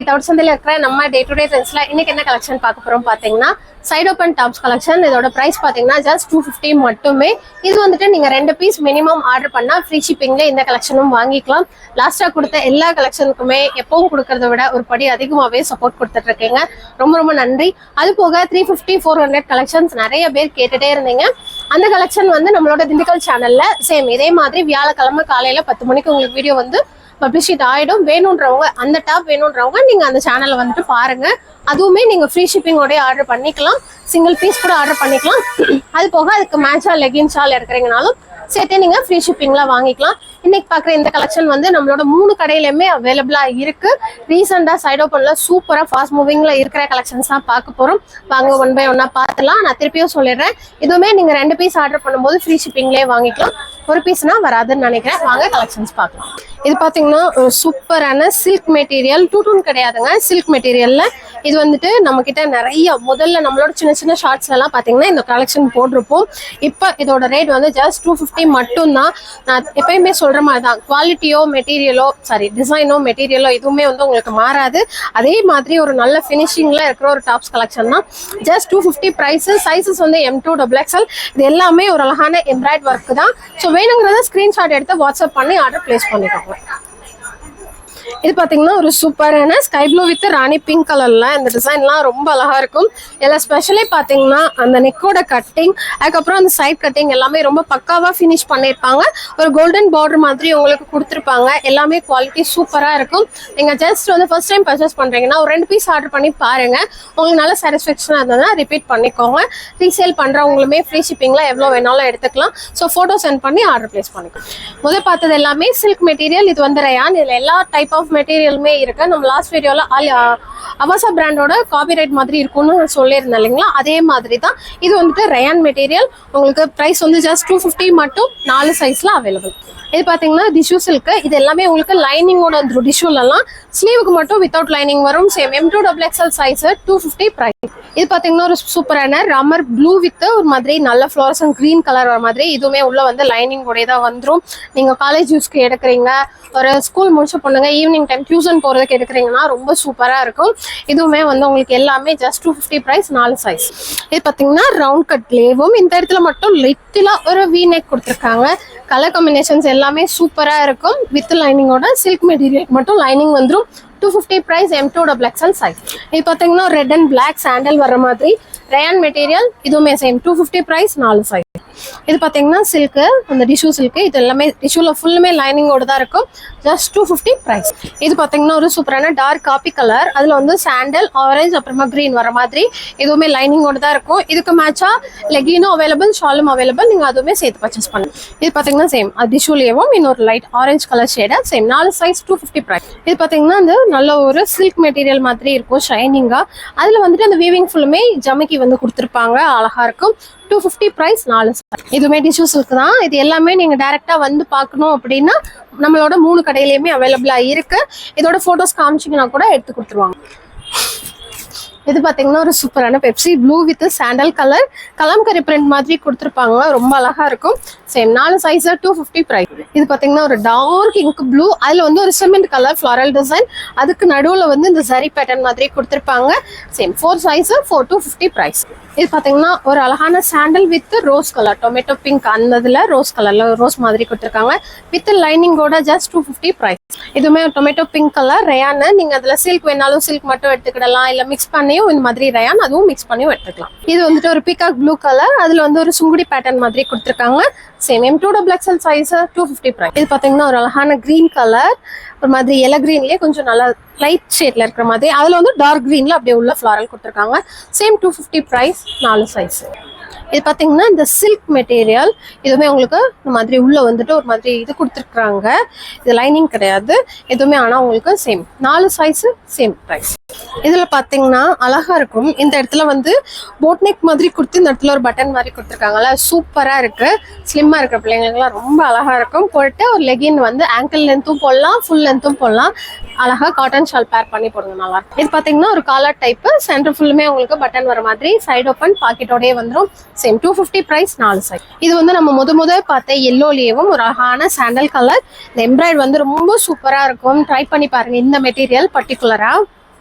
தவிர்சந்தில இருக்கிற நம்ம டே டு டே ட்ரெண்ட்ஸ்ல இன்னைக்கு என்ன கலெக்ஷன் பார்க்க போறோம் பாத்தீங்கன்னா சைட் ஓப்பன் டாப்ஸ் கலெக்ஷன். இதோட பிரைஸ் பாத்தீங்கன்னா ஜஸ்ட் 250 மட்டுமே. இது வந்துட்டு நீங்க 2 பீஸ் மினிமம் ஆர்டர் பண்ணா ஃப்ரீ ஷிப்பிங்ல இந்த கலெக்ஷனும் வாங்கிக்கலாம். லாஸ்டா கொடுத்த எல்லா கலெக்ஷனுக்குமே எப்பவும் கொடுக்கறத விட ஒரு படி அதிகமாவே சப்போர்ட் கொடுத்துட்டு இருக்கீங்க. ரொம்ப ரொம்ப நன்றி. அது போக 350 400 கலெக்ஷன்ஸ் நிறைய பேர் கேட்டுட்டே இருந்தீங்க. அந்த கலெக்ஷன் வந்து நம்மளோட திண்டுக்கல் சேனல்ல சேம் இதே மாதிரி வியாழக்கிழமை காலையில 10 மணிக்கு உங்களுக்கு வீடியோ வந்து பப்ளிஷிட் ஆயிடும். வேணுன்றவங்க அந்த டாப் வேணுன்றவங்க நீங்க அந்த சேனல்ல வந்துட்டு பாருங்க. அதுவுமே நீங்க ஃப்ரீ ஷிப்பிங்கோடய ஆர்டர் பண்ணிக்கலாம். சிங்கிள் பீஸ் கூட ஆர்டர் பண்ணிக்கலாம். அது போக அதுக்கு மேட்சா லெகின் ஷால் எடுக்கிறீங்கனாலும் சேர்த்தே நீங்க ஃப்ரீ ஷிப்பிங்ல வாங்கிக்கலாம். இன்னைக்கு பாக்குற இந்த கலெக்ஷன் வந்து நம்மளோட 3 கடையிலுமே அவைலபிளா இருக்கு. ரீசெண்டா சைட் ஓப்பன்ல சூப்பரா ஃபாஸ்ட் மூவிங்ல இருக்கிற கலெக்ஷன்ஸ் தான் பார்க்க போறோம். வாங்க ஒன் பை ஒன்னா பார்த்துலாம். நான் திருப்பியும் சொல்லிடுறேன், இதுவுமே நீங்க 2 பீஸ் ஆர்டர் பண்ணும்போது ஃப்ரீ ஷிப்பிங்லேயே வாங்கிக்கலாம். ஒரு பீஸ்னா வராதுன்னு நினைக்கிறேன். வாங்க கலெக்ஷன்ஸ் பார்க்கலாம். இது பாத்தீங்கன்னா சூப்பரான சில்க் மெட்டீரியல், டூன் கிடையாதுங்க, சில்க் மெட்டீரியல்ல. இது வந்துட்டு நம்ம கிட்ட நிறைய முதல்ல நம்மளோட சின்ன சின்ன ஷார்ட்ஸ்ல எல்லாம் பாத்தீங்கன்னா இந்த கலெக்ஷன் போட்டிருப்போம். இப்போ இதோட ரேட் வந்து ஜஸ்ட் 250 மட்டும் தான். நான் எப்பயுமே சொல்ற மாதிரி தான், குவாலிட்டியோ மெட்டீரியலோ டிசைனோ மெட்டீரியலோ எதுவுமே வந்து உங்களுக்கு மாறாது. அதே மாதிரி ஒரு நல்ல ஃபினிஷிங்ல இருக்கிற ஒரு டாப்ஸ் கலெக்ஷன் தான். Just 250 price. சைஸஸ் வந்து M2 XXL. இது எல்லாமே ஒரு அழகான எம்ப்ராய்ட் ஒர்க் தான். ஸோ வேணுங்கிறத ஸ்கிரீன்ஷாட் எடுத்து வாட்ஸ்அப் பண்ணி ஆர்டர் பிளேஸ் பண்ணிக்கோங்க. இது பாத்தீங்கன்னா ஒரு சூப்பரான sky blue with rani pink கலர்ல இந்த டிசைன்லாம் ரொம்ப அழகா இருக்கும். இதில் ஸ்பெஷலி பாத்தீங்கன்னா அந்த நெக்கோட கட்டிங், அதுக்கப்புறம் அந்த சைட் கட்டிங் எல்லாமே ரொம்ப பக்காவா ஃபினிஷ் பண்ணியிருப்பாங்க. ஒரு கோல்டன் பார்டர் மாதிரி உங்களுக்கு கொடுத்துருப்பாங்க. எல்லாமே குவாலிட்டி சூப்பரா இருக்கும். நீங்க ஜஸ்ட் வந்து ஃபர்ஸ்ட் டைம் பர்ச்சேஸ் பண்றீங்கன்னா ஒரு 2 பீஸ் ஆர்டர் பண்ணி பாருங்க. உங்களுக்கு நல்ல சாட்டிஸ்ஃபேக்ஷனா இருந்ததுன்னா ரிப்பீட் பண்ணிக்கோங்க. ரீசேல் பண்றவங்களுமே ஃப்ரீ ஷிப்பிங்ல எவ்வளவு வேணாலும் எடுத்துக்கலாம். ஸோ போட்டோ சென்ட் பண்ணி ஆர்டர் பிளேஸ் பண்ணிக்கலாம். முதல் பார்த்தது எல்லாமே சில்க் மெட்டீரியல். இது வந்து ரயான். இதுல எல்லா டைப் ஆஃப் மெட்டீரியலுமே இருக்கு. நம்ம லாஸ்ட் வீடியோல அவசா பிராண்டோட காபிரைட் மாதிரி இருக்கும்னு சொல்லியிருந்தேன் இல்லைங்களா, அதே மாதிரி தான் இது வந்துட்டு ரயான் மெட்டீரியல். உங்களுக்கு பிரைஸ் வந்து ஜஸ்ட் 250 மட்டும். 4 சைஸ்ல அவைலபிள். இது பாத்தீங்கன்னா டிஷ்யூ சில்க். இது எல்லாமே உங்களுக்கு லைனிங்கோட டிஷ்யூலாம். ஸ்லீவுக்கு மட்டும் வித்தவுட் லைனிங் வரும். Same M2 XXL size 250 price. இது பாத்தீங்கன்னா ஒரு சூப்பரான ராமர் ப்ளூ வித் ஒரு மாதிரி நல்ல ஃப்ளோரசன் கிரீன் கலர் வர மாதிரி. இதுவுமே உள்ள வந்து லைனிங் உடைய தான் வந்துடும். நீங்க காலேஜ் யூஸ்க்கு எடுக்கிறீங்க, ஒரு ஸ்கூல் முடிச்ச பொண்ணுங்க ஈவினிங் டைம் டியூஷன் போறதுக்கு எடுக்கிறீங்கன்னா ரொம்ப சூப்பரா இருக்கும். இதுவுமே வந்து உங்களுக்கு எல்லாமே ஜஸ்ட் 250 பிரைஸ். 4 சைஸ். இது பாத்தீங்கன்னா ரவுண்ட் கட் லேவும். இந்த இடத்துல மட்டும் லிட்டிலா ஒரு வி நெக் கொடுத்துருக்காங்க. கலர் காம்பினேஷன்ஸ் எல்லாமே சூப்பரா இருக்கும். வித் லைனிங்கோட சில்க் மெட்டீரியல் மட்டும் லைனிங் வந்துடும். 250 பிரைஸ். M2 XXL size. இது பாத்தீங்கன்னா ரெட் அண்ட் பிளாக் சாண்டல் வர மாதிரி ரயான் மெட்டீரியல். இதுவுமே சேம் 250 பிரைஸ். 4 சைஸ். இது பாத்தீங்கன்னா சில்க், அந்த டிஷ்யூ சில்க். இது எல்லாமே டிஷ்யூல ஃபுல்லுமே லைனிங்கோட தான் இருக்கும். Just 250 price. இது பாத்தீங்கன்னா ஒரு சூப்பரான டார்க் காபி கலர். அதுல வந்து சாண்டல், ஆரஞ்சு, அப்புறமா கிரீன் வர மாதிரி. இதுவுமே லைனிங்கோட தான் இருக்கும். இதுக்கு மேட்சா லெகினும் அவைலபிள், ஷாலும் அவைலபிள். நீங்க அதுவுமே சேர்த்து பர்ச்சேஸ் பண்ணுங்க. இது பாத்தீங்கன்னா சேம் டிஷ்யூலேயும் இன்னொரு லைட் ஆரஞ்சு கலர் ஷேடா சேம் 4 சைஸ் 250 பிரைஸ். இது பாத்தீங்கன்னா அந்த நல்ல ஒரு சில்க் மெட்டீரியல் மாதிரி இருக்கும், ஷைனிங்கா. அதுல வந்துட்டு அந்த வீவிங் ஃபுல்லுமே ஜமிக்கி வந்து கொடுத்துருப்பாங்க, அழகா இருக்கும். 250 பிரைஸ். 4 சைஸ். இதுவுமே டிஷ்யூ சில்க் தான். இது எல்லாமே நீங்க டைரக்டா வந்து பார்க்கணும் அப்படின்னா நம்மளோட 3 கடையிலயுமே அவைலபிளா இருக்கு. இதோட போட்டோஸ் காமிச்சிங்கன்னா கூட எடுத்து கொடுத்துருவாங்க. இது பாத்தீங்கன்னா ஒரு சூப்பரான Pepsi blue with sandal colour, kalamkari print மாதிரி கொடுத்துருப்பாங்க. ரொம்ப அழகா இருக்கும். Same 4 size 250 price. இது பாத்தீங்கன்னா ஒரு டார்க் இங்க் ப்ளூ. அதுல வந்து ஒரு சிமெண்ட் கலர் ஃபிளாரல் டிசைன். அதுக்கு நடுவுல வந்து இந்த சரி பேட்டர்ன் மாதிரி கொடுத்துருப்பாங்க. Same 4 size 250 price. இது பாத்தீங்கன்னா ஒரு அழகான sandal with rose colour, tomato pink. அந்த இதுல ரோஸ் கலர்ல ரோஸ் மாதிரி கொடுத்துருக்காங்க. வித் லைனிங்கோட ஜஸ்ட் 250 பிரைஸ். இதுவுமே டொமேட்டோ பிங்க் கலர் ரயான். நீங்க அதுல சில்க் வேணாலும் சில்க் மட்டும் எடுத்துக்கிடலாம், இல்ல மிக்ஸ் பண்ணியும் இந்த மாதிரி ரயான் அதுவும் மிக்ஸ் பண்ணியும் எடுத்துக்கலாம். இது வந்துட்டு ஒரு பீகாக் ப்ளூ கலர். அதுல வந்து ஒரு சுங்குடி பேட்டர்ன் மாதிரி கொடுத்துருக்காங்க. Same M2 XXL size 250 price. இது பாத்தீங்கன்னா ஒரு அழகான கிரீன் கலர், ஒரு மாதிரி எல்லோ கிரீன்லயே கொஞ்சம் நல்லா லைட் ஷேட்ல இருக்கிற மாதிரி. அதுல வந்து டார்க் கிரீன்ல அப்படியே உள்ள ஃபிளாரல் கொடுத்துருக்காங்க. Same 250 price. 4 சைஸ். இது பாத்தீங்கன்னா இந்த சில்க் மெட்டீரியல். இதுவுமே உங்களுக்கு இந்த மாதிரி உள்ள வந்துட்டு ஒரு மாதிரி இது கொடுத்துருக்காங்க. இது லைனிங் கிடையாது எதுவுமே, ஆனா உங்களுக்கு சேம் 4 சைஸ் சேம் பிரைஸ். இதுல பாத்தீங்கன்னா அழகா இருக்கும். இந்த இடத்துல வந்து போட் நெக் மாதிரி கொடுத்து இந்த இடத்துல ஒரு பட்டன் மாதிரி கொடுத்துருக்காங்கல்ல, சூப்பரா இருக்கு. ஸ்லிம்மா இருக்கிற பிள்ளைங்களுக்குலாம் ரொம்ப அழகா இருக்கும். போட்டு ஒரு லெகின் வந்து ஆங்கிள் லென்த்தும் போடலாம், ஃபுல் லென்த்தும் போடலாம். அழகா காட்டன் ஷால் பேர் பண்ணி போடுங்க, நல்லா இருக்கும். இது பாத்தீங்கன்னா ஒரு காலர் டைப். சென்டர் ஃபுல்லுமே உங்களுக்கு பட்டன் வர மாதிரி, சைடு ஓப்பன் பாக்கெட்டோடய வந்துடும். Same 250 price. 4 சைஸ். இது வந்து நம்ம முத பார்த்த எல்லோலேயும் ஒரு அழகான சாண்டல் கலர். இந்த எம்ப்ராய்டு வந்து ரொம்ப சூப்பரா இருக்கும். ட்ரை பண்ணி பாருங்க இந்த மெட்டீரியல் பர்டிகுலரா.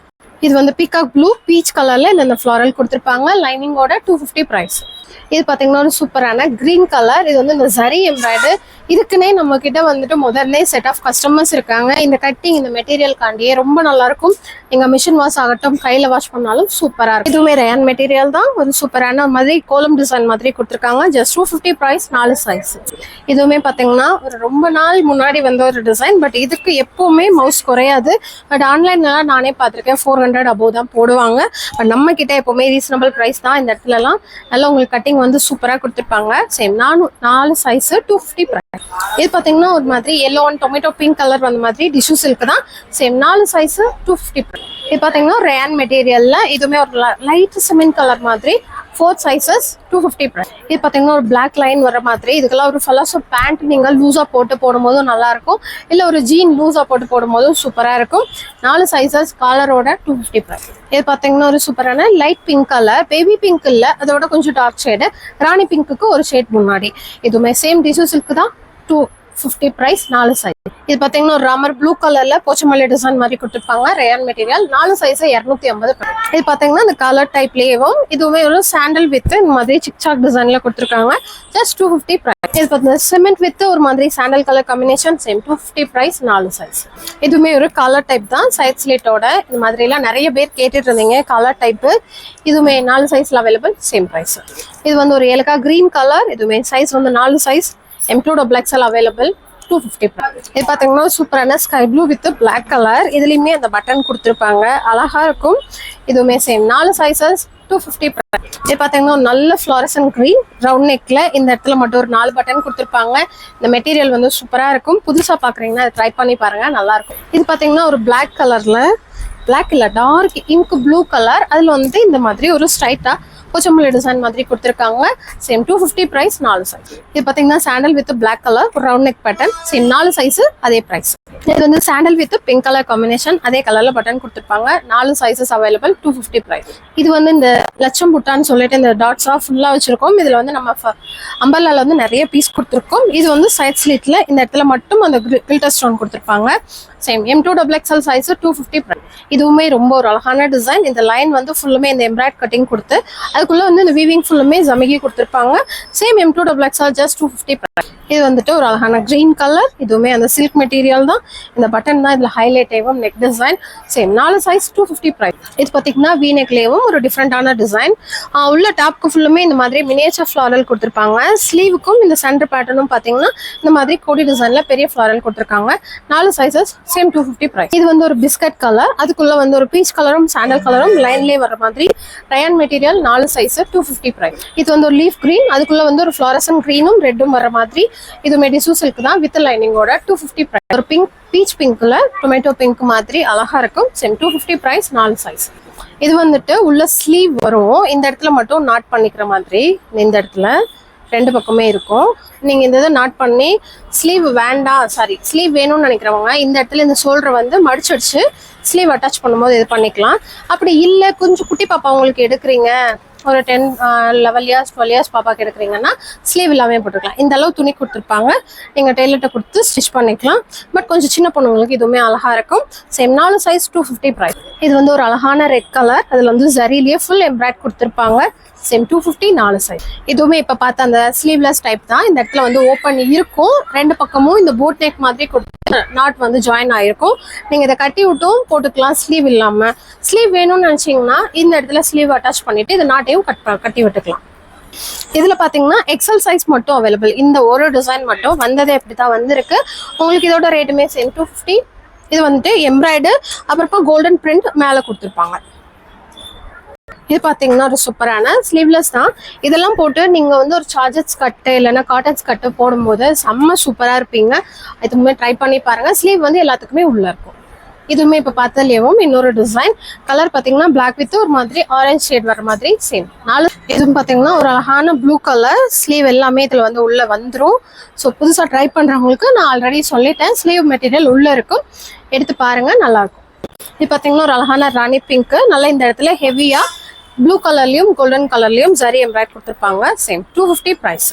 இது வந்து பீகாக் ப்ளூ பீச் கலர்ல இந்த ஃப்ளாரல் கொடுத்துருப்பாங்க. லைனிங்கோட 250 பிரைஸ். இது பாத்தீங்கன்னா ஒரு சூப்பரான கிரீன் கலர். இது வந்து இந்த சரி எம்ப்ராய்டு. இதுக்குன்னே நம்ம கிட்ட வந்துட்டு முதல்ல செட் ஆஃப் கஸ்டமர்ஸ் இருக்காங்க. இந்த கட்டிங் இந்த மெட்டீரியல் காண்டியே ரொம்ப நல்லா இருக்கும். நீங்க மிஷின் வாஷ் ஆகட்டும் கையில வாஷ் பண்ணாலும் சூப்பரா இருக்கும். இதுவுமே ரேன் மெட்டீரியல் தான். ஒரு சூப்பரான மாதிரி கோலம் டிசைன் மாதிரி கொடுத்துருக்காங்க. Just 250 price. 4 சைஸ். இதுவுமே பாத்தீங்கன்னா ஒரு ரொம்ப நாள் முன்னாடி வந்த ஒரு டிசைன். பட் இதுக்கு எப்பவுமே மவுஸ் குறையாது. பட் ஆன்லைன்ல நானே பார்த்திருக்கேன் 400 அபோவ் தான் போடுவாங்க. பட் நம்ம கிட்ட எப்பவுமே ரீசனபிள் பிரைஸ் தான். இந்த இடத்துல எல்லாம் நல்லா உங்களுக்கு கட்டிங் வந்து சூப்பரா கொடுத்துருப்பாங்க. Same 4 size 250 price. இது பாத்தீங்கன்னா ஒரு மாதிரி yellow and tomato pink colour வந்த மாதிரி டிஷ்யூ சில்க் தான். Same 4 size 250 price. இது பாத்தீங்கன்னா ரேன் மெட்டீரியல்ல இதுவுமே ஒரு லைட் சிமெண்ட் கலர் மாதிரி 4 சைஸஸ் 250 பிரைஸ். இது பாத்தீங்கன்னா ஒரு பிளாக் லைன் வர மாதிரி. இதுக்கெல்லாம் ஒரு ஃபலாசோ பேண்ட் நீங்க லூஸா போட்டு போடும்போதும் நல்லா இருக்கும். இல்ல ஒரு ஜீன் லூஸா போட்டு போடும்போதும் சூப்பரா இருக்கும். 4 சைஸஸ் காலரோட 250 பிரைஸ். இது பாத்தீங்கன்னா ஒரு சூப்பரான light pink colour. Baby pink இல்ல, அதோட கொஞ்சம் டார்க் ஷேடு. ராணி பிங்க்குக்கு ஒரு ஷேட் முன்னாடி. இதுவுமே சேம் டிஷ்யூ சில்க் தான். 250 பிரைஸ். 4 சைஸ். இது பாத்தீங்கன்னா ஒரு ராமர் ப்ளூ கலர்ல போச்சமல்லி டிசைன் மாதிரி கொடுத்துருப்பாங்க. ரேன் மெட்டீரியல். 4 சைஸ் 250. இது பாத்தீங்கன்னா இந்த கலர் டைப்லயும் இதுவுமே ஒரு சாண்டல் வித் இந்த மாதிரி சிக்சாக் டிசைன்ல கொடுத்துருக்காங்க. Just 250 price. இது பாத்தீங்கன்னா சிமெண்ட் வித் ஒரு மாதிரி sandal colour combination. Same 250 price. 4 size. இதுவுமே ஒரு கலர் டைப் தான். சைட் ஸ்லிட்டோட இந்த மாதிரி எல்லாம் நிறைய பேர் கேட்டுட்டு இருந்தீங்க கலர் டைப். இதுவுமே 4 சைஸ்ல அவைலபிள். Same price. இது வந்து ஒரு ஏலக்கா கிரீன் கலர். இதுவுமே சைஸ் வந்து 4 size. M2 double XL available. 250 price. இது பாத்தீங்கன்னா சூப்பரான sky blue with black colour. இதுலயுமே அந்த பட்டன் கொடுத்துருப்பாங்க. அழகா இருக்கும். இதுவுமே சேம் 4 சைஸஸ் 250 பிரைஸ். இது பாத்தீங்கன்னா நல்ல ஃப்ளாரசன் கிரீன் ரவுண்ட் நெக்ல இந்த இடத்துல மட்டும் ஒரு 4 பட்டன் கொடுத்துருப்பாங்க. இந்த மெட்டீரியல் வந்து சூப்பரா இருக்கும். புதுசா பாக்குறீங்கன்னா அதை ட்ரை பண்ணி பாருங்க, நல்லா இருக்கும். இது பாத்தீங்கன்னா ஒரு பிளாக் கலர்ல, பிளாக் இல்ல டார்க் இங்க் ப்ளூ கலர். அதுல வந்து இந்த மாதிரி ஒரு ஸ்ட்ரைட்டா போச்சம்பள்ளி டிசைன் மாதிரி கொடுத்துருக்காங்க. Same 250 price. 4 சைஸ். இது பாத்தீங்கன்னா sandal with black colour round neck button. Same 4 size அதே பிரைஸ். இது வந்து sandal with pink colour combination. அதே கலர்ல பட்டன் கொடுத்துருப்பாங்க. 4 சைஸஸ் அவைலபிள். 250 பிரைஸ். இது வந்து இந்த லட்சம் புட்டான்னு சொல்லிட்டு இந்த டாட்ஸா ஃபுல்லா வச்சிருக்கோம். இதுல வந்து நம்ம அம்பர்லால வந்து நிறைய பீஸ் கொடுத்துருக்கோம். இது வந்து சைட் ஸ்லிட்ல இந்த இடத்துல மட்டும் அந்த கில்டர் ஸ்டோன் கொடுத்துருப்பாங்க. Same M2 double XL size 250 price. இதுவுமே ரொம்ப ஒரு அழகான டிசைன். இந்த லைன் வந்து ஃபுல்லுமே இந்த எம்ப்ராய்ட் கட்டிங் கொடுத்து அதுக்குள்ள வந்து இந்த வீவிங் ஃபுல்லுமே ஜமிகி கொடுத்துருப்பாங்க. Same M2 double XL just 250 price. இது வந்துட்டு ஒரு அழகான கிரீன் கலர். இதுவுமே அந்த சில்க் மெட்டீரியல் தான். இந்த பட்டன் தான் இதுல ஹைலைட் ஆகும். Neck design. Same 4 size 250 price. இது பாத்தீங்கன்னா வி நெக்லேயும் ஒரு டிஃப்ரெண்டான டிசைன். உள்ள டாப்க்கு ஃபுல்லுமே இந்த மாதிரி மினியேச்சர் ஃபிளாரல் கொடுத்துருப்பாங்க. ஸ்லீவுக்கும் இந்த சென்டர் பேட்டர்னும் பாத்தீங்கன்னா இந்த மாதிரி கோடி டிசைன்ல பெரிய ஃபிளாரல் கொடுத்துருக்காங்க. 4 சைஸஸ் சேம் 250 பிரைஸ். இது வந்து ஒரு பிஸ்கட் கலர். அதுக்குள்ள வந்து ஒரு பீச் கலரும் சாண்டல் கலரும் லைன்லயே வர மாதிரி ரயான் மெட்டீரியல். 4 size 250 price. இது வந்து ஒரு லீஃப் கிரீன். அதுக்குள்ள வந்து ஒரு ஃப்ளாரசன் கிரீனும் ரெட்டும் வர மாதிரி. இது மெடிசூ சில்க் தான் வித் லைனிங்கோட 250 பிரைஸ். ஒரு பிங்க் பீச் பிங்க்ல டொமேட்டோ பிங்க் மாதிரி அழகா இருக்கும். Same 250 price. 4 சைஸ். இது வந்துட்டு உள்ள ஸ்லீவ் வரும். இந்த இடத்துல மட்டும் நாட் பண்ணிக்கிற மாதிரி இந்த இடத்துல ரெண்டு பக்கமே இருக்கும். நீங்க இந்த இதை நாட் பண்ணி ஸ்லீவ் வேண்டாம், சாரி ஸ்லீவ் வேணும்னு நினைக்கிறவங்க இந்த இடத்துல இந்த ஷோல்டரை வந்து மடிச்சு வச்சு ஸ்லீவ் அட்டாச் பண்ணும்போது இது பண்ணிக்கலாம். அப்படி இல்லை கொஞ்சம் குட்டி பாப்பா உங்களுக்கு எடுக்கிறீங்க, ஒரு 10 11 இயர்ஸ் 12 இயர்ஸ் பாப்பாக்கு எடுக்கிறீங்கன்னா ஸ்லீவ் எல்லாமே போட்டுக்கலாம். இந்த அளவு துணி கொடுத்துருப்பாங்க. நீங்கள் டெய்லர்கிட்ட கொடுத்து ஸ்டிச் பண்ணிக்கலாம். பட் கொஞ்சம் சின்ன பொண்ணுங்களுக்கு இதுவுமே அழகா இருக்கும். Same 4 size 250 price. இது வந்து ஒரு அழகான ரெட் கலர். அதில் வந்து ஜரிலேயே ஃபுல் எம்ப்ராய்ட் கொடுத்துருப்பாங்க. சேம் 250. 4 சைஸ். இதுவுமே இப்போ பார்த்த அந்த ஸ்லீவ்லெஸ் டைப் தான். இந்த இடத்துல வந்து ஓப்பன் இருக்கும். ரெண்டு பக்கமும் இந்த போட் நெக் மாதிரி கொடுத்து நாட் வந்து ஜாயின் ஆயிருக்கும். நீங்க இதை கட்டி விட்டும் போட்டுக்கலாம் ஸ்லீவ் இல்லாம. ஸ்லீவ் வேணும்னு நினைச்சீங்கன்னா இந்த இடத்துல ஸ்லீவ் அட்டாச் பண்ணிட்டு இந்த நாட்டையும் கட்டி விட்டுக்கலாம். இதுல பாத்தீங்கன்னா எக்ஸல் சைஸ் மட்டும் அவைலபிள். இந்த ஒரு டிசைன் மட்டும் வந்ததே அப்படித்தான் வந்திருக்கு. உங்களுக்கு இதோட ரேட்டுமே சேம் 250. இது வந்துட்டு எம்ப்ராய்டு அப்புறமா கோல்டன் பிரிண்ட் மேல கொடுத்துருப்பாங்க. இது பாத்தீங்கன்னா ஒரு சூப்பரான ஸ்லீவ்லெஸ் தான். இதெல்லாம் போட்டு நீங்க வந்து ஒரு சார்ஜஸ் கட்டு இல்லைன்னா காட்டன்ஸ் கட்டு போடும்போது செம்ம சூப்பரா இருப்பீங்க. இதுவுமே ட்ரை பண்ணி பாருங்க. ஸ்லீவ் வந்து எல்லாத்துக்குமே உள்ள இருக்கும். இதுவுமே இப்ப பார்த்ததுலயும் இன்னொரு டிசைன். கலர் பாத்தீங்கன்னா பிளாக் வித் ஒரு மாதிரி ஆரஞ்சு ஷேட் வர மாதிரி சேம் 4. இதுவும் பாத்தீங்கன்னா ஒரு அழகான ப்ளூ கலர். ஸ்லீவ் எல்லாமே இதுல வந்து உள்ள வந்துடும். ஸோ புதுசா ட்ரை பண்றவங்களுக்கு நான் ஆல்ரெடி சொல்லிட்டேன், ஸ்லீவ் மெட்டீரியல் உள்ள இருக்கும், எடுத்து பாருங்க, நல்லா இருக்கும். இது பாத்தீங்கன்னா ஒரு அழகான ராணி பிங்க். நல்லா இந்த இடத்துல ஹெவியா ப்ளூ கலர்லயும் கோல்டன் கலர்லயும் ஜரி எம்ப்ராய்ட் கொடுத்துருப்பாங்க. Same 250 price.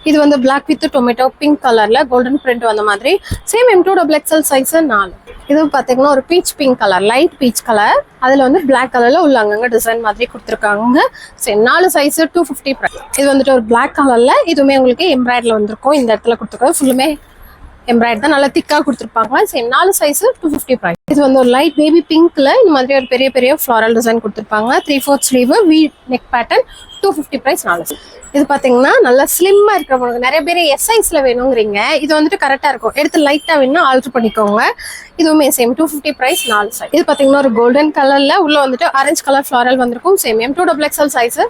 இது வந்து பிளாக் வித் டொமேட்டோ பிங்க் கலர்ல கோல்டன் பிரிண்ட் வந்த மாதிரி. Same M2 double XL size 4. இது பாத்தீங்கன்னா ஒரு peach pink colour, light peach colour. அதுல வந்து பிளாக் கலர்ல உள்ள அங்கங்க டிசைன் மாதிரி கொடுத்துருக்காங்க. சரி 4 சைஸ் 250 பிரைஸ். இது வந்துட்டு ஒரு பிளாக் கலர்ல, இதுவுமே உங்களுக்கு எம்ப்ராய்டரில் வந்திருக்கும். இந்த இடத்துல கொடுத்துருக்கோம் ஃபுல்லுமே எம்ப்ராய்டரி தான், நல்லா திக்கா கொடுத்துருப்பாங்க. சரி 4 சைஸ் 250 பிரைஸ். இது வந்து ஒரு லைட் பேபி பிங்க்ல இந்த மாதிரி ஒரு பெரிய பெரிய ஃப்ளாரல் டிசைன் கொடுத்துருப்பாங்க. 3/4 sleeve, V neck pattern, 250 price 4. இது பாத்தீங்கன்னா நல்லா ஸ்லிம்மா இருக்கிறவங்களுக்கு, நிறைய பேர் எஸ் சைஸ்ல வேணுங்கிறீங்க. இது வந்துட்டு கரெக்டா இருக்கும். எடுத்து லைட்டா வேணும்னா ஆல்டர் பண்ணிக்கோங்க. இதுவுமே சேம் 250 பிரைஸ் 4 சைஸ். இது பாத்தீங்கன்னா ஒரு கோல்டன் கலர்ல உள்ள வந்துட்டு ஆரஞ்சு கலர் ஃப்ளாரல் வந்திருக்கும். Same M2XXL size.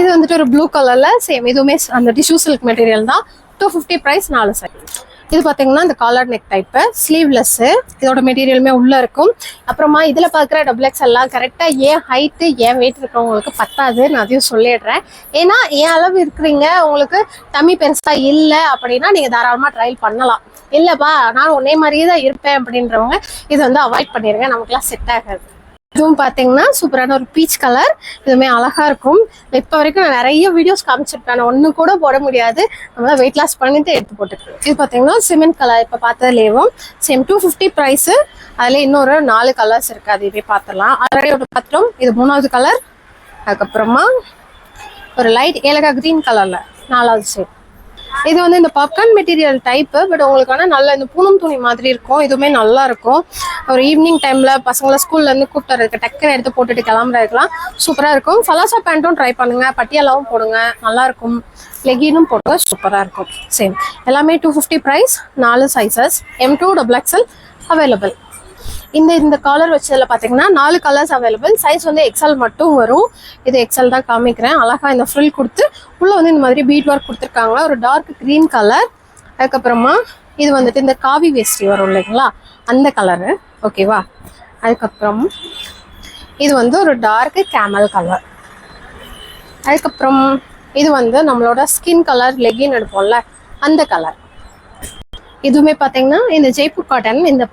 இது வந்துட்டு ஒரு ப்ளூ கலர்ல சேம், இதுவுமே அந்த டிஷ்யூ சில்க் மெட்டீரியல் தான். 250 பிரைஸ் 4 சைஸ். இது பாத்தீங்கன்னா இந்த காலர் நெக் டைப், ஸ்லீவ்லெஸ். இதோட மெட்டீரியலுமே உள்ள இருக்கும். அப்புறமா இதுல பாக்குற XXL எல்லாம் கரெக்டா ஏன் ஹைட்டு ஏன் வெயிட் இருக்கிறவங்களுக்கு பத்தாது, நான் அதையும் சொல்லிடுறேன். ஏன்னா ஏன் அளவு இருக்கிறீங்க, உங்களுக்கு டம்மி பெருசா இல்லை அப்படின்னா நீங்க தாராளமா ட்ரையல் பண்ணலாம். இல்லப்பா நான் ஒன்னே மாதிரியே தான் இருப்பேன் அப்படின்றவங்க இதை வந்து அவாய்ட் பண்ணிருங்க, நமக்குலாம் செட் ஆகாது. இதுவும் பாத்தீங்கன்னா சூப்பரான ஒரு பீச் கலர், இதுவுமே அழகா இருக்கும். இப்போ வரைக்கும் நான் நிறைய வீடியோஸ் காமிச்சிருப்பேன், ஒன்னு கூட போட முடியாது, நம்மளால வெயிட் லாஸ் பண்ணிட்டு எடுத்து போட்டுருக்கேன். இது பாத்தீங்கன்னா சிமெண்ட் கலர், இப்போ பார்த்ததுலேயும் சேம் 250 பிரைஸ். அதுல இன்னொரு 4 கலர்ஸ் இருக்கு, அதையே பார்த்துடலாம். ஆல்ரெடி ஒரு பாத்திரம், இது 3வது கலர். அதுக்கப்புறமா ஒரு லைட் ஏலக்காய் கிரீன் கலர்ல 4வது ஷேட். இது வந்து இந்த பாப்கார்ன் மெட்டீரியல் டைப்பு, பட் உங்களுக்கு ஆனால் நல்ல இந்த பூனம் துணி மாதிரி இருக்கும். இதுவுமே நல்லா இருக்கும். ஒரு ஈவினிங் டைம்ல பசங்களை ஸ்கூல்ல இருந்து கூப்பிட்டு வரதுக்கு டக்குன்னு எடுத்து போட்டுட்டு கிளம்புறதுக்குலாம் சூப்பரா இருக்கும். ஃபலாசா பேண்ட்டும் ட்ரை பண்ணுங்க, பட்டியாலாவும் போடுங்க, நல்லா இருக்கும். லெகினும் போடுங்க, சூப்பரா இருக்கும். சேம் எல்லாமே 250 பிரைஸ், 4 சைசஸ், M2XXL அவைலபிள். இந்த காலர் வச்சதுல பாத்தீங்கன்னா 4 கலர்ஸ் அவைலபிள். சைஸ் வந்து XL மட்டும் வரும். இது XL தான் காமிக்கிறேன். அழகா இந்த ஃப்ரில் கொடுத்து உள்ள வந்து இந்த மாதிரி பீட் ஒர்க் கொடுத்துருக்காங்க. ஒரு டார்க் கிரீன் கலர். அதுக்கப்புறமா இது வந்துட்டு இந்த காவி வேஷ்டி வரும் இல்லைங்களா, அந்த கலரு. ஓகேவா. அதுக்கப்புறம் இது வந்து ஒரு டார்க் கேமல் கலர். அதுக்கப்புறம் இது வந்து நம்மளோட ஸ்கின் கலர் லெகின் எடுப்போம்ல அந்த கலர். இதுவுமே பாத்தீங்கன்னா இந்த ஜெய்ப்பூர் காட்டன், இந்த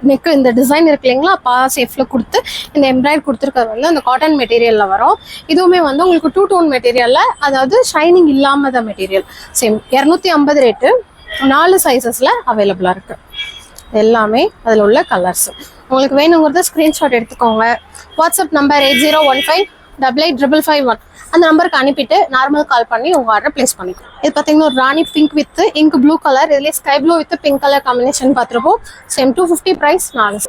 நெக் இந்த டிசைன் இருக்கு இல்லைங்களா, பா சேஃப்ல கொடுத்து இந்த எம்ப்ராய்டரி கொடுத்துருக்கிறது வந்து அந்த காட்டன் மெட்டீரியல்ல வரும். இதுவுமே வந்து உங்களுக்கு 2 டோன் மெட்டீரியல்ல, அதாவது ஷைனிங் இல்லாமத மெட்டீரியல். சேம் 250 ரேட்டு, 4 சைசஸ்ல அவைலபிளா இருக்கு. எல்லாமே அதில் உள்ள கலர்ஸ். உங்களுக்கு வேணுங்கிறத ஸ்கிரீன்ஷாட் எடுத்துக்கோங்க. வாட்ஸ்அப் நம்பர் 8015885551 அந்த நம்பருக்கு அனுப்பிட்டு நார்மல் கால் பண்ணி உங்க ஆர்டர் பிளேஸ் பண்ணிக்கணும். இது பாத்தீங்கன்னா ஒரு rani pink with ink blue colour, இதுல sky blue with pink colour combination பார்த்துருப்போம். Same 250 price 4.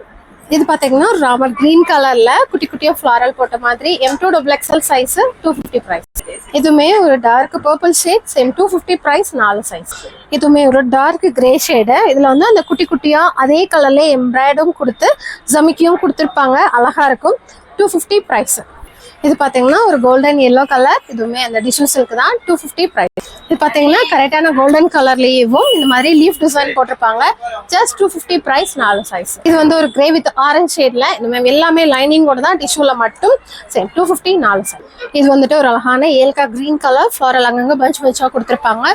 இது பாத்தீங்கன்னா ஒரு ராமர் கிரீன் கலர்ல குட்டி குட்டியா ஃபிளாரல் போட்ட மாதிரி, M2XXL சைஸ், 250 பிரைஸ். இதுவுமே ஒரு dark purple shade, same 250 price, 4 size. இதுவுமே ஒரு டார்க் கிரே ஷேடு, இதுல வந்து அந்த குட்டி குட்டியா அதே கலர்ல எம்ப்ராய்டும் கொடுத்து ஜமிக்கியும் கொடுத்துருப்பாங்க, அழகா இருக்கும். 250 பிரைஸ். இது பாத்தீங்கன்னா ஒரு கோல்டன் எல்லோ கலர், இதுவுமே அந்த டிஷ்யூ சில்க் தான், 250 பிரைஸ். இது பாத்தீங்கன்னா கரெக்டான கோல்டன் கலர்லயும் இந்த மாதிரி லீஃப் டிசைன் போட்டிருப்பாங்க, ஜஸ்ட் 250 பிரைஸ், 4 சைஸ். இது வந்து ஒரு கிரே வித் ஆரஞ்ச் ஷேட்ல, இந்த மாதிரி எல்லாமே லைனிங்கோட தான், டிஷ்யூல மட்டும். சரி 250, 4 சைஸ். இது வந்துட்டு ஒரு அழகான ஏல்கா கிரீன் கலர் ஃப்ளாரல் அங்கங்க பஞ்ச் பஞ்சா கொடுத்துருப்பாங்க.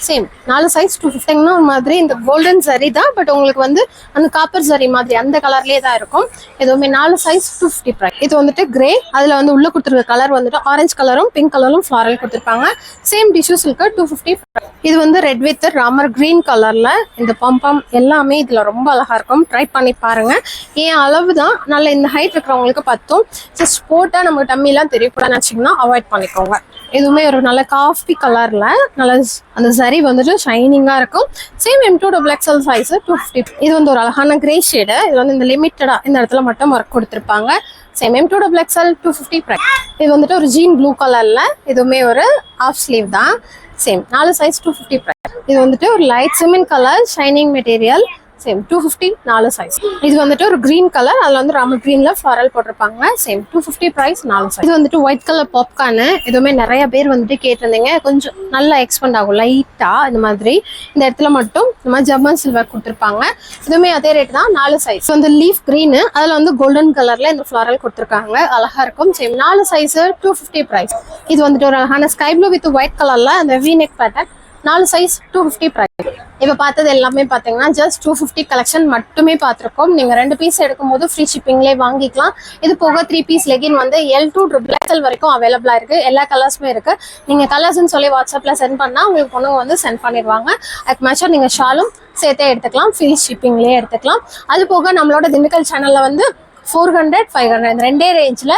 Same 4 size 250. ஒரு மாதிரி இந்த கோல்டன் சரி தான், பட் உங்களுக்கு வந்து அந்த காப்பர் சரி மாதிரி அந்த கலர்லயே தான் இருக்கும். இதுவுமே 4 சைஸ் 250 பிரைஸ். இது வந்துட்டு கிரே, அதுல வந்து உள்ள கொடுத்துருக்க கலர் வந்துட்டு ஆரஞ்சு கலரும் பிங்க் கலரும் ஃப்ளாரல் கொடுத்துருப்பாங்க. Same tissue silk 250. இது வந்து ரெட் வித் ராமர் கிரீன் கலர்ல, இந்த பம்பம் எல்லாமே இதுல ரொம்ப அழகா இருக்கும். ட்ரை பண்ணி பாருங்க. ஏன் அளவு தான் நல்ல இந்த ஹைட் இருக்கிறவங்களுக்கு பத்தும். ஜஸ்ட் போட்டா நமக்கு டம்மிலாம் தெரியக்கூடாதுன்னு நினைச்சீங்கன்னா அவாய்ட் பண்ணிக்கோங்க. இதுவுமே ஒரு நல்ல காஃபி கலர்ல நல்ல அந்த சரி வந்துட்டு ஷைனிங்கா இருக்கும். Same M2XXL size 250. இது வந்து ஒரு அழகான கிரே ஷேடு, இது வந்து இந்த லிமிட்டடா இந்த இடத்துல மட்டும் ஒர்க் கொடுத்துருப்பாங்க. Same M2XXL 250 price. இது வந்துட்டு ஒரு ஜீன் ப்ளூ கலர்ல, இதுவுமே ஒரு ஆஃப் ஸ்லீவ் தான். Same 4 size 250 price. இது வந்துட்டு ஒரு light cement colour shining material, same 250, 4 size. இது வந்துட்டு ஒரு கிரீன் கலர், அதுல வந்து ராமர் கிரீன்ல ஃப்ளாரல் போட்டிருப்பாங்க. Same 250 price, 4 size. இது வந்துட்டு ஒயிட் கலர் பாப்கார்னு, இதுவுமே நிறைய பேர் வந்துட்டு கேட்டிருந்தீங்க. கொஞ்சம் நல்லா எக்ஸ்பெண்ட் ஆகும் லைட்டா இந்த மாதிரி. இந்த இடத்துல மட்டும் இந்த மாதிரி ஜம்மன் சில்வர் கொடுத்துருப்பாங்க. இதுவுமே அதே ரேட் தான், 4 சைஸ். வந்து லீஃப் கிரீனு, அதுல வந்து கோல்டன் கலர்ல இந்த ஃப்ளாரல் கொடுத்துருக்காங்க, அழகா இருக்கும். Same 4 size 250 price. இது வந்துட்டு ஒரு அழகான ஸ்கை ப்ளூ வித் ஒயிட் கலர்ல அந்த V neck pattern, 4 size 250 price. இப்போ பார்த்தது எல்லாமே பார்த்தீங்கன்னா ஜஸ்ட் 250 கலெக்ஷன் மட்டுமே பார்த்துருக்கோம். நீங்கள் 2 பீஸ் எடுக்கும்போது ஃப்ரீ ஷிப்பிங்லேயே வாங்கிக்கலாம். இது போக 3 பீஸ் லெகின் வந்து L to XXL வரைக்கும் அவைலபிளாக இருக்குது. எல்லா கலர்ஸுமே இருக்குது. நீங்கள் கலர்ஸ்ன்னு சொல்லி வாட்ஸ்அப்பில் சென்ட் பண்ணால் உங்களுக்கு பொண்ணுங்க வந்து சென்ட் பண்ணிடுவாங்க. அதுக்கு மேட்சாக நீங்கள் ஷாலும் சேர்த்தே எடுத்துக்கலாம், ஃப்ரீ ஷிப்பிங்லேயே எடுத்துக்கலாம். அது போக நம்மளோட திண்டுக்கல் சேனலில் வந்து 400, 500 இந்த ரெண்டே ரேஞ்சில்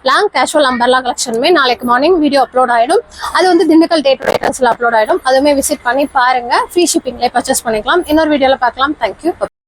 லாங் கேஷுவல் அம்பர்லா கலெக்ஷனுமே நாளைக்கு மார்னிங் வீடியோ அப்லோட் ஆகிடும். அது வந்து திண்டுக்கல் டே டு டே ட்ரெண்ட்ஸில் அப்லோட் ஆகிடும். அதுவுமே விசிட் பண்ணி பாருங்கள். ஃப்ரீ ஷிப்பிங்லேயே பர்ச்சேஸ் பண்ணிக்கலாம். இன்னொரு வீடியோவில் பார்க்கலாம். தேங்க்யூ.